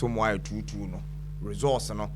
to more 2-2 no resource no.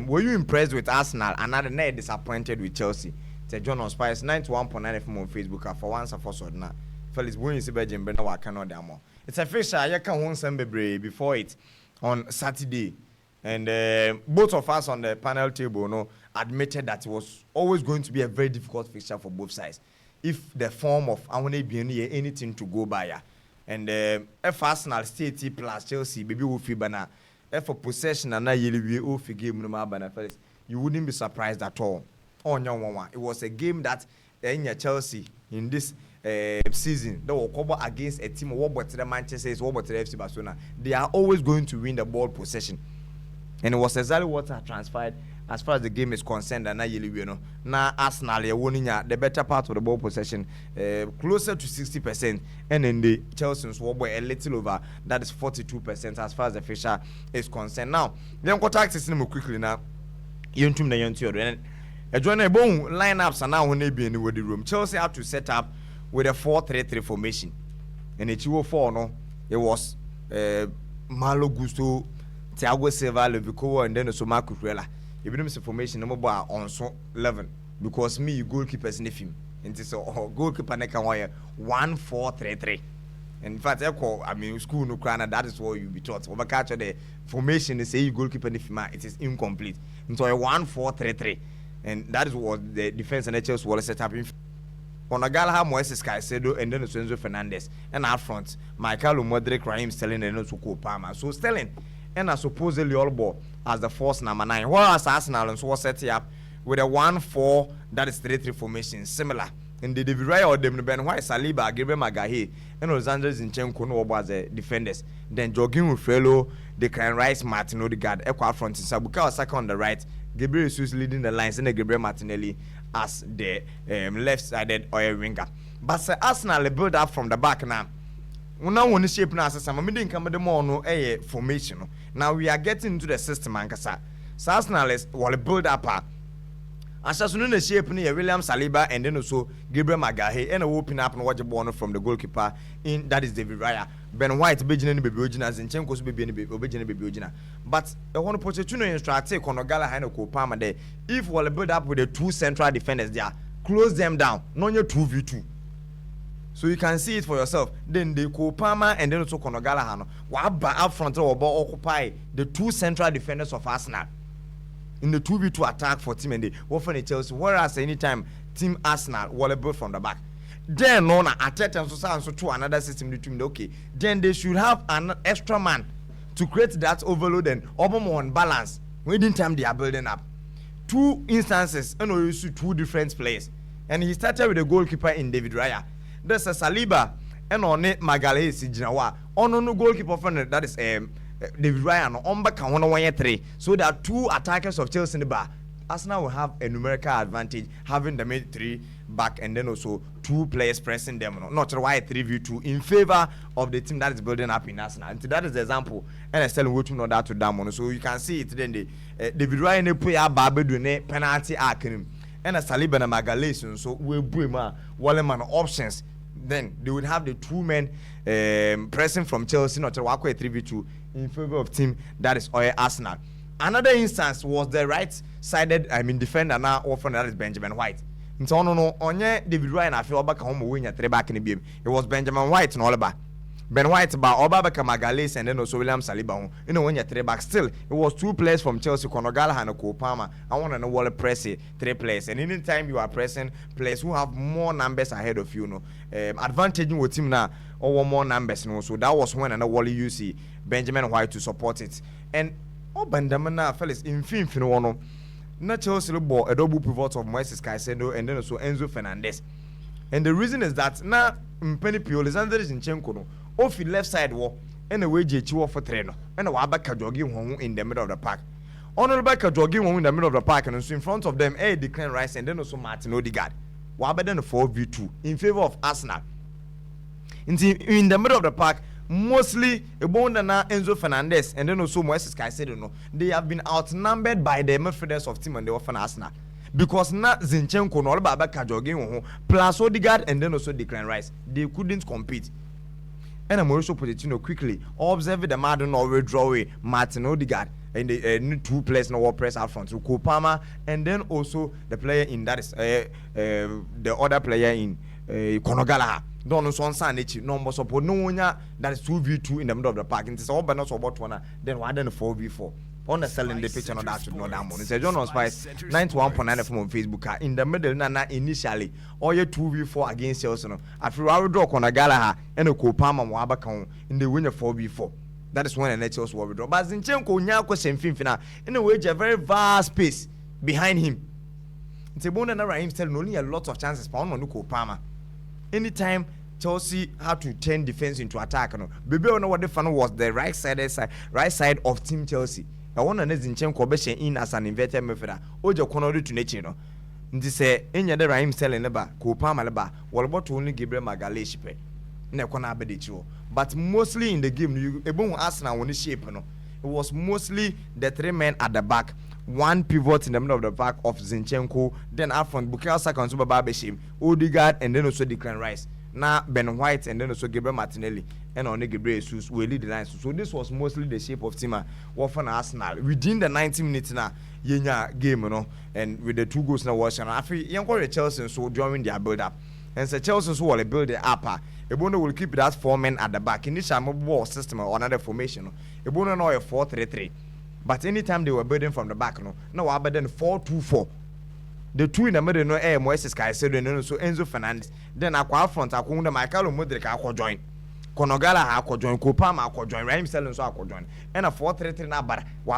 Were you impressed with Arsenal? Another night disappointed with Chelsea. It's John on Spice 91.9 FM on Facebook for once and for so now. Felix Bowen is a Belgian Brenner Wakano Damo. It's a fish I can won some before it on Saturday. And both of us on the panel table no admitted that it was always going to be a very difficult fixture for both sides. If the form of Awone Bioni anything to go by. And if Arsenal State plus Chelsea, baby will feel banner. If for possession and now you will figure game no banner first, you wouldn't be surprised at all. On your one. It was a game that in Chelsea in this season they will cover against a team what the Manchester is what the FC Barcelona. They are always going to win the ball possession. And it was exactly what transpired as far as the game is concerned. And now Arsenal are winning the better part of the ball possession, closer to 60%. And then the Chelsea's were a little over, that is 42% as far as the fixture is concerned. Now, then contact system quickly now. You to the young children. A join a bone lineups are now when they be in the room. Chelsea had to set up with a 4-3-3 formation. And it 2-4 no, it was Malo Gusto, Thiago Silva, Levico, and then also Marco Cucurella. If you know formation, no more on so 11 because me goalkeepers in the film. And so goalkeeper neck and wire 1-4-3-3. In fact, I mean school no crana. That is what you be taught. Over catch the formation they say you goalkeeper in the film. It is incomplete. So a 1-4-3-3, and that is what the defense and Chelsea was set up in. Onagala Moises Caicedo and then Enzo Fernandez, and out front Michael Modric, Raheem Sterling, and also Cole Palmer. So Sterling and supposedly all ball as the force number 9. Whereas Arsenal and so was set up with a 1-4 that is 3-3 formation, similar. In the David Raya or Demon Ben White, Saliba, Gabriel Magahi, and Alexander Zinchenko no as the defenders. Then Jorginho Rufrello, Declan Rice, Martin Odegaard, Equa front in Sabuka second on the right, Gabriel Jesus leading the lines, and Gabriel Martinelli as the left-sided oil winger. But Arsenal build up from the back now. Now when the shape now says I'm meeting come the more no formation. Now we are getting into the system and kasa. So Arsenal is will build up as soon as shape near William Saliba and then also Gabriel Magahi and open up and watch the ball from the goalkeeper in that is David Raya. Ben White Beijing baby original Zinchenko's baby original. But I want to put a tune in strategy Konogala Hano Kopama there. If we'll build up with the two central defenders there, close them down, not your 2v2. So you can see it for yourself. Then the Kopama and then also Konogala Hano. Waba up front or ball occupy the two central defenders of Arsenal. In the 2v2 attack for team and they often Chelsea, whereas anytime team Arsenal will build from the back. Then no attack and so to another system between okay. Then they should have an extra man to create that overload and more balance. Within time they are building up. Two instances, and you see two different players. And he started with the goalkeeper in David Raya. There's a Saliba and on it Magalhaes Jinawa. On no goalkeeper friend that is David Ryan on back 1-1-3. So there are two attackers of Chelsea in the bar. Arsenal will have a numerical advantage having the mid 3 back and then also two players pressing them. Not why 3v2 in favor of the team that is building up in Arsenal. And that is the example. And I still want to know that to them. So you can see it then the David Ryan they put a Barbadune penalty arc and a Saliba and Magalhaes. So we bring Wallerman options. Then they would have the two men pressing from Chelsea, not to walk away 3v2 in favor of team that is Arsenal. Another instance was the right-sided, defender now often that is Benjamin White. So no, onye David Ryan I feel back home win at 3 back in the game. It was Benjamin White and all about. Ben White ba Obabaka Magalhaes and then also William Saliba. You know when you're 3 back still, it was two players from Chelsea, Konogala and Kopama. I want to know what press 3 players. And anytime you are pressing players who have more numbers ahead of you, advantage with team now or more numbers, So that was when and Wally you see Benjamin White to support it. And Benjamin fellas in fin na Chelsea ball a double pivot of Moises Caicedo and then also Enzo Fernandez. And the reason is that now Mpeni Pio Alexander Zinchenko no off the left side wall and the way JH for trainer and a Wabaka jogging in the middle of the park. Honorable jogging in the middle of the park and so in front of them Declan Rice and then also Martin Odegaard. Wabba then 4v2 in favor of Arsenal. In the middle of the park, mostly Ebondana, Enzo Fernandez, and then also Moises Caicedo. They have been outnumbered by the midfielders of team and they often Arsenal. Because now Zinchenko, no Baba Kajogin, plus Odegaard, and then also Declan Rice. They couldn't compete. And Mauricio Pochettino quickly observed the man no withdraw away Martin Odegaard and the two players no press out front. So Kopama and then also the player in that is the other player in Konogala. Don't so on no more support no one that is 2v2 in the middle of the park. It's all but not about one then one then 4v4. On the selling the picture on that should not down. It's a John Spice 91.9 from Facebook in the middle na initially all your 2v4 against Chelsea. After I would draw Konogala and a Kopama Wabaka in the winner 4v4. That is when the Chelsea will withdraw. But Zinchenko Nyako Semfina in a way a very vast space behind him. It's a bone and Raheem Sterling only a lot of chances for on Kopama. Anytime Chelsea had to turn defense into attack, no. Baby, I know what the fun was the right side of Team Chelsea. I want to Zinchenko be in as an inverted midfielder. Ojo kono to nature no. Nti say enya de Raheem Sterling leba, Kopama leba, what about only Gabriel Magalhaes pe. Na kona abedicho. But mostly in the game, you ebon Arsenal when shape no. It was mostly the three men at the back, one pivot in the middle of the back of Zinchenko, then up front Bukayo Saka and Super Babeshim, Odegaard, and then also Declan Rice. Now Ben White and then also Gabriel Martinelli and only Gabriel Jesus will lead the line. So this was mostly the shape of team for Arsenal. Within the 90 minutes now, yenya game, you know, and with the 2 goals now watching. I feel young Chelsea so during their build up. And so Chelsea so will build the upper. Ebono will keep that 4 men at the back. Initial ball system or another formation. Ebono now a 4-3-3. But anytime they were building from the back, no, I then 4-2-4. The two in the middle, no, Moises Caicedo and so Enzo Fernandez. Then Aqua front, Akunda Michael Mudrik, I could join. Konogala, I could join. Kopama, I could join. Raheem Sterling, so I could join. And a 4-3-3 now,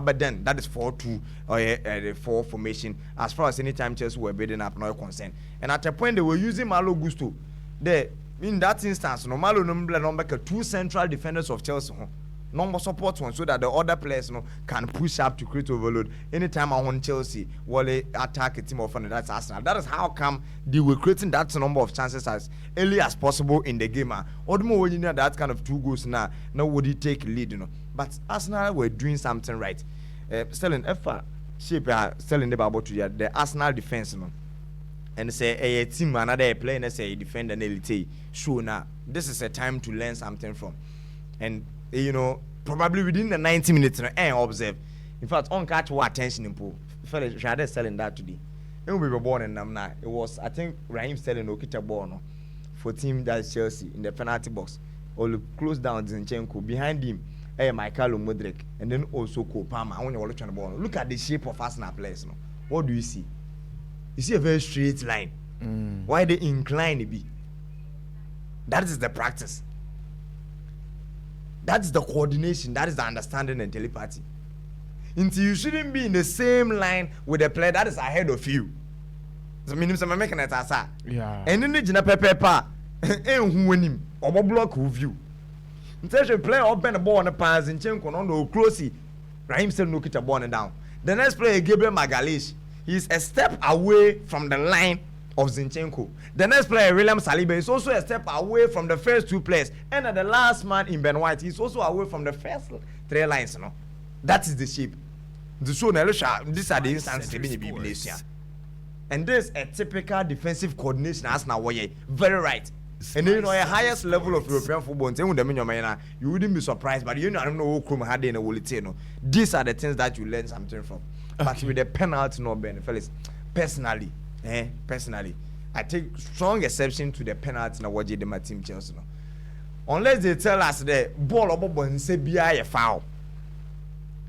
but then that is 4-2 or the 4 formation. As far as any time Chelsea were building up, no concern. And at a point, they were using Malo Gusto. There, in that instance, no Malo number 2 central defenders of Chelsea. Number support one so that the other players can push up to create overload. Anytime I want Chelsea, will attack a team of that's Arsenal. That is how come they were creating that number of chances as early as possible in the game. Or the more when you know that kind of 2 goals now would he take lead, But Arsenal were doing something right. Sterling shape Sterling about to the Arsenal defense, and say a team another player and say defend an elite. Sure now, this is a time to learn something from. And probably within the 90 minutes, and observe. In fact, on catch what attention in pool. Fellas, Shade selling that today. When we were born in Namna, it was, I think, Raheem Sterling Okita Bono for team that's Chelsea in the penalty box. Or close down Zinchenko. Behind him, Michael Mudrik, and then also Kopama. I want you to trying to ball. Look at the shape of Arsenal players. What do you see? You see a very straight line. Why they incline to be? That is the practice. That's the coordination. That is the understanding and telepathy. Until you shouldn't be in the same line with the player that is ahead of you. So meaning some making it as yeah. And then the Pepa and who win him or block review. Until you play up and the ball on the pass and Chenko on the closely. Raheem still look at a ball down. The next player Gabriel Magalhaes. He's a step away from the line of Zinchenko. The next player, William Saliba, is also a step away from the first 2 players. And the last man in Ben White, he's also away from the first 3 lines. That is the shape. These are the instances. And this is a typical defensive coordination as now. Very right. And then a highest level of European football, you wouldn't be surprised, but I don't know who had in a These are the things that you learn something from. But with the penalty, no Ben, fellas, personally, I take strong exception to the penalty na what my team Chelsea. Unless they tell us the ball or and say be a foul.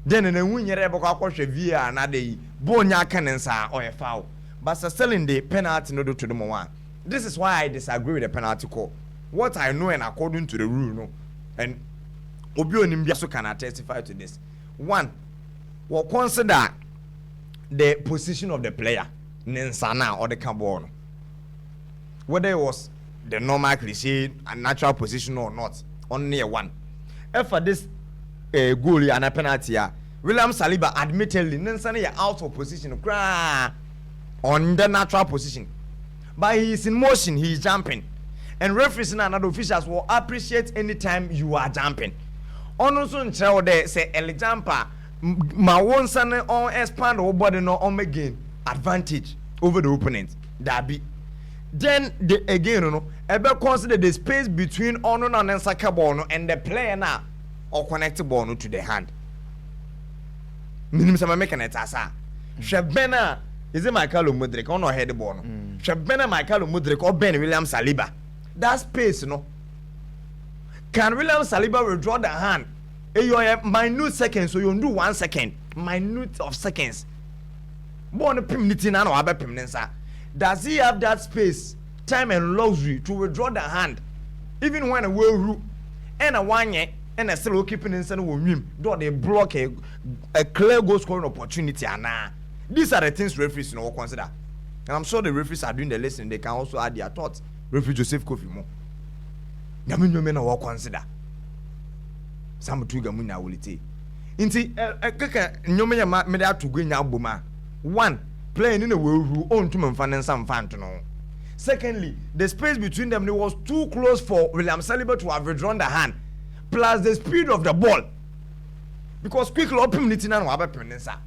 Then in a win you're able to VAR another bonya canonsa or a foul. But selling the penalty no do to the one. This is why I disagree with the penalty call. What I know and according to the rule, and Obio Nimbiaso can testify to this. One, we'll consider the position of the player. Nensana or the carbon. Whether it was the normal cliche and natural position or not, only a one. If for this goalie and a penalty, William Saliba admittedly Nensana out of position, on the natural position. But he is in motion, he is jumping. And referees and other officials will appreciate any time you are jumping. Also in there say El jumper ma won son on expand or body no on again. Advantage over the opponent. That be then again, ebe consider the space between ono na nsaka ball no and the player na or connect ball no to the hand. Minimum some making it asa. Shebena is it Michael Mudrik on or head the ball no. Shebena Michael Mudrik or Ben William Saliba. That space no. Can William Saliba withdraw the hand? You are minute seconds, so you do 1 second. Minute of seconds. Born a pimnity na no abepimnensa. Does he have that space, time and luxury to withdraw the hand? Even when a well root and a 1 year and a still keeping inside of him, do they block a clear goal scoring opportunity? And these are the things referees no consider. And I'm sure the referees are doing the lesson. They can also add their thoughts. Referee Joseph Kofi Mo. Yamin men will consider. Some two gamuna will it. Inti kaka nyome ya me da to go nya aboma. One, playing in a way who own to man and some fan to know. Secondly, the space between them was too close for William Saliba to have withdrawn the hand. Plus the speed of the ball. Because quickly open it na no abepenensa.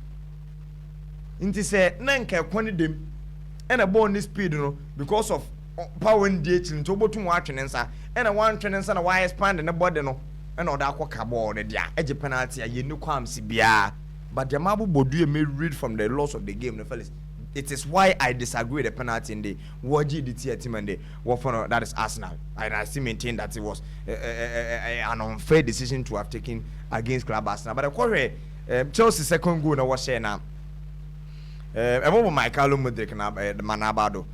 Inti say nanka kwani dem and a ball in speed no because of power in DH into botum watchenensa and a one trenensa na why expand and the body no and other kwaka ball the dia edge penalty a yenu kwam sibia. But the Mabu Bodu may read from the loss of the game. The fellas, it is why I disagree with the penalty in the WGDT team and the Wofano, that is Arsenal. And I still maintain that it was an unfair decision to have taken against Club Arsenal. But of course, Chelsea second goal was saying now. About Michael Mudrik na the Manabado.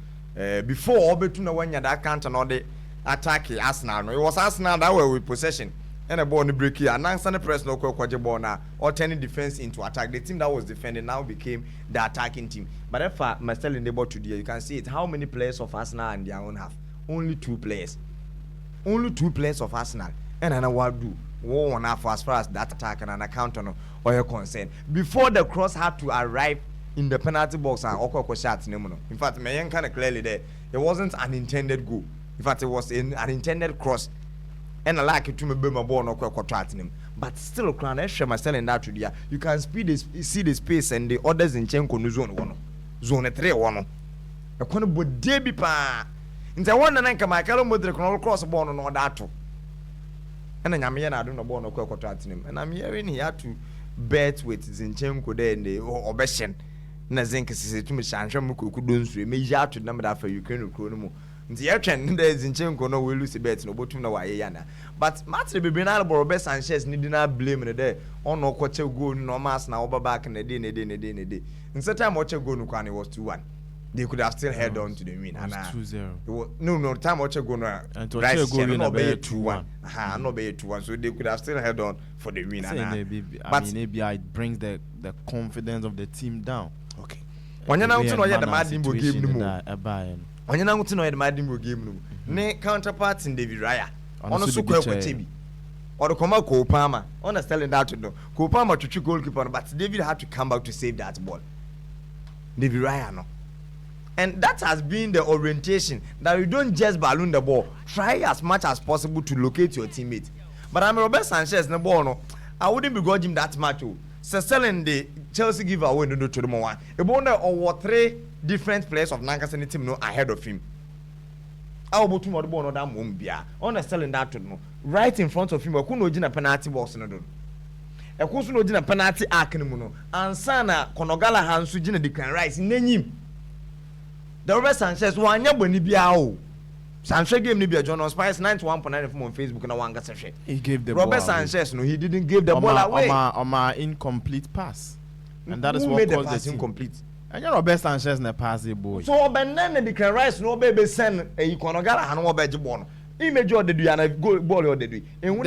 Before Obetuna when you that counter and all the attack Arsenal. It was Arsenal that were with possession. And a ball in the break here. And now the press no kwaje ball now or turning defense into attack. The team that was defending now became the attacking team. But if Marcel in the ball today, you can see it. How many players of Arsenal and their own half? Only 2 players. Only 2 players of Arsenal. And I know what do. 1.5 as far as that attack and an account on or your concern. Before the cross had to arrive in the penalty box and Okoko shots. In fact, Mayen kind of clearly there. It wasn't an intended goal. In fact, it was an intended cross. And I like it to me be my ball no contracting him. But still, Crown Esha myself in that today. You can see the space and the others in Chenko no zone 1. Zone 3 1. A corner but debi pa. In the one and I can Michael Mudrik all cross the ball no that too. And then I'm here I don't know ball no contracting him. And I'm hearing he had to bet with Zinchenko there in the Obeshen. Nazinka says to me, Sansham Kudunsu, may you to number that for Ukraine Chronomo. The action there is in Chenko no will lose a bet no botum no wayana. But Matri Bibinal Borobes Sanchez need not blame in the day. On no coach go no mass now over back in the day. In such time watch go no can was 2-1. They could have still held on to the win. 2-0. No time watch go no and to go be 2-1. No be 2-1. So they could have still held on for the win. But maybe it brings the confidence of the team down. Okay. When you now to know the Madimbo game no on you now to know the Madimbo game no. Ne counterparts in David Raya. On so kwa Chebi. Or the Koma Kopama. Understanding that to know. Kopama to goalkeeper, but David had to come back to save that ball. David Raya no. And that has been the orientation that you don't just balloon the ball. Try as much as possible to locate your teammate. But I'm Robert Sanchez no ball no. I wouldn't begrudge him that much. Selling the Chelsea give away no to the one. A bonder or 3 different players of Nankasani team no ahead of him. I will to more ball no that mumbia. Understanding that to know. Right in front of him, I couldn't a penalty box no do. A couldn't a penalty arc no. And Sana Konogala Hansu Jina Declan Rice in him. The Robert Sanchez one yaboni biao. Sanchez gave Nibia John Spice 91.9 on Facebook and one got a he gave the Robert ball Sanchez no he didn't give the ball away. On my incomplete pass. And that is who what made caused the pass the incomplete. And you know Robert Sanchez na pass the boy. So Benin and Declan Rice no baby send a Konogala and one bedge born. Image or the do and a goal ball or the do. And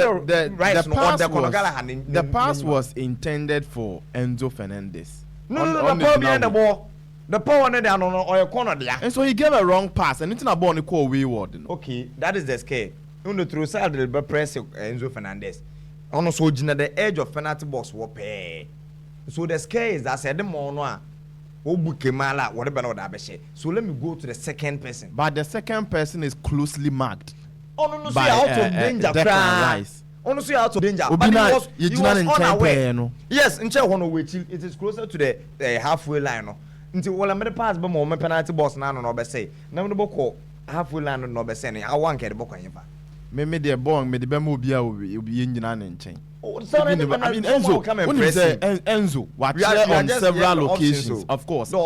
the pass was intended for Enzo Fernandez. No, the ball behind the ball. The power on down on your corner there. And so he gave a wrong pass and it's not born call wayward. Okay, that is the scare. On the through side of the press Enzo Fernandez. On so the edge of penalty box will pay. So the scare is that said the mono Obukemala, whatever no that be. So let me go to the second person. But the second person is closely marked. Oh no, see out of danger. Oh, see out of danger. But he was unaware. Yes, in it is closer to the halfway line. Until all I'm pass by my penalty box now no be say. Now no boko half land no be send I want get the book on me the bong me the bemo bia obi nyina ne nchen. I mean Enzo what on several occasions of course share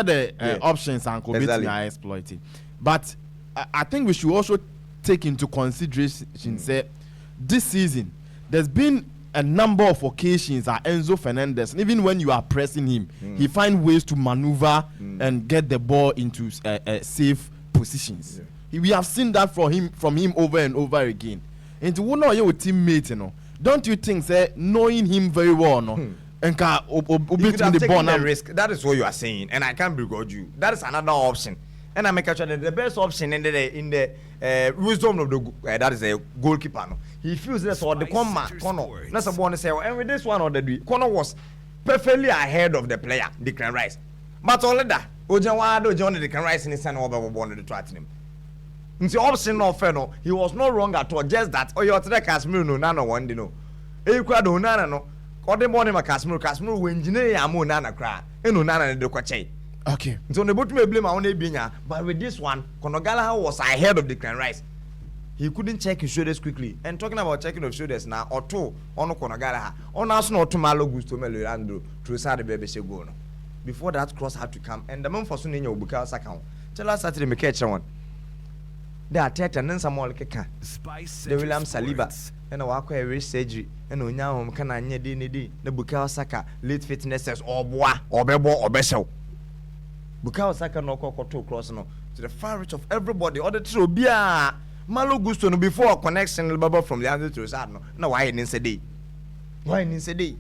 the options and could be exploited, but I think we should also take into consideration say this season there's been a number of occasions that Enzo Fernandez, even when you are pressing him, he finds ways to maneuver and get the ball into safe positions. We have seen that from him over and over again. And to one of your teammates, don't you think, say, knowing him very well, and can the ball the risk? That is what you are saying, and I can't begrudge you. That is another option, and I make sure that the best option in the wisdom of the that is a goalkeeper. No? He feels that or the corner. That's a bonus. And with this one or the corner was perfectly ahead of the player, Declan Rice. But all that, Ojanwado John Declan Rice in his son over one to try him. Nti option no fair no, he was not wrong at all. Just that your Casemiro no nana one day no. Ekwa do nana no. Ode morning ma Casemiro we engineer amu nana kra. Eno nana de kwache. Okay. So ne botu me blame on Ebinya, but with this one, Konogala was ahead of Declan Rice. He couldn't check his shoulders quickly. And talking about checking of shoulders now, or two on Konogala, on us not to Malo Gusto Melando, Trossard the baby go no. Before that cross had to come, and the man for soon in your Buka's account. Tell us Saturday me catch one. They are and then some more keka. The William Saliba and a walk away surgery and Unyam can I need the Bukayo Saka late fitnesses or bois or bebo or besel. Bukayo Saka no cock to cross no to the far reach of everybody or the true beer. Malo Gusto no before connection bubble from the other to Sadno. No, why in a day? Why in a day?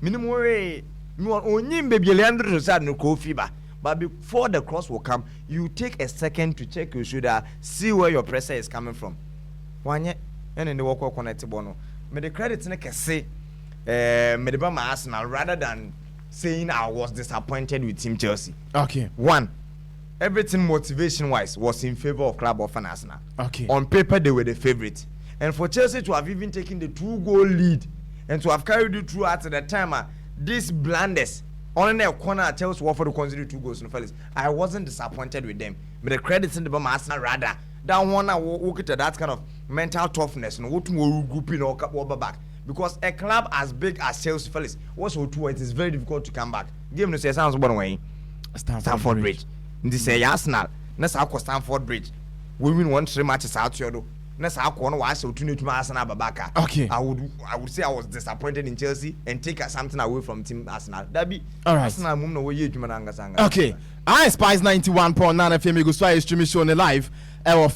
Minimum way. You are only baby Leandro to Sadno coffee bar. But before the cross will come, you take a second to check your shoulder, see where your pressure is coming from. One yet, and in the walk connected bono. May the credit can say, Medibama Arsenal rather than saying I was disappointed with Team Chelsea. Okay. One, everything motivation wise was in favor of Club of Arsenal. Okay. On paper, they were the favorite. And for Chelsea to have even taken the 2-goal lead and to have carried it through at the time, this blandness. Only a corner tells what for to consider 2 goals in the fellas. I wasn't disappointed with them. But the credits in the Bama Arsenal rather. That one I look at that kind of mental toughness and what more grouping or back. Because a club as big as Chelsea fellas was so two, it is very difficult to come back. Give me say sounds one way. Stamford Bridge. This say Arsenal. Next I Stamford Bridge. We win 1-3 matches out here though. Next I corner was so to Arsenal Babaka. Okay. I would say I was disappointed in Chelsea and take something away from Team Arsenal. That be all right. Arsenal mum no way you okay. I Spice 91.9 FM go streaming show on the live. Our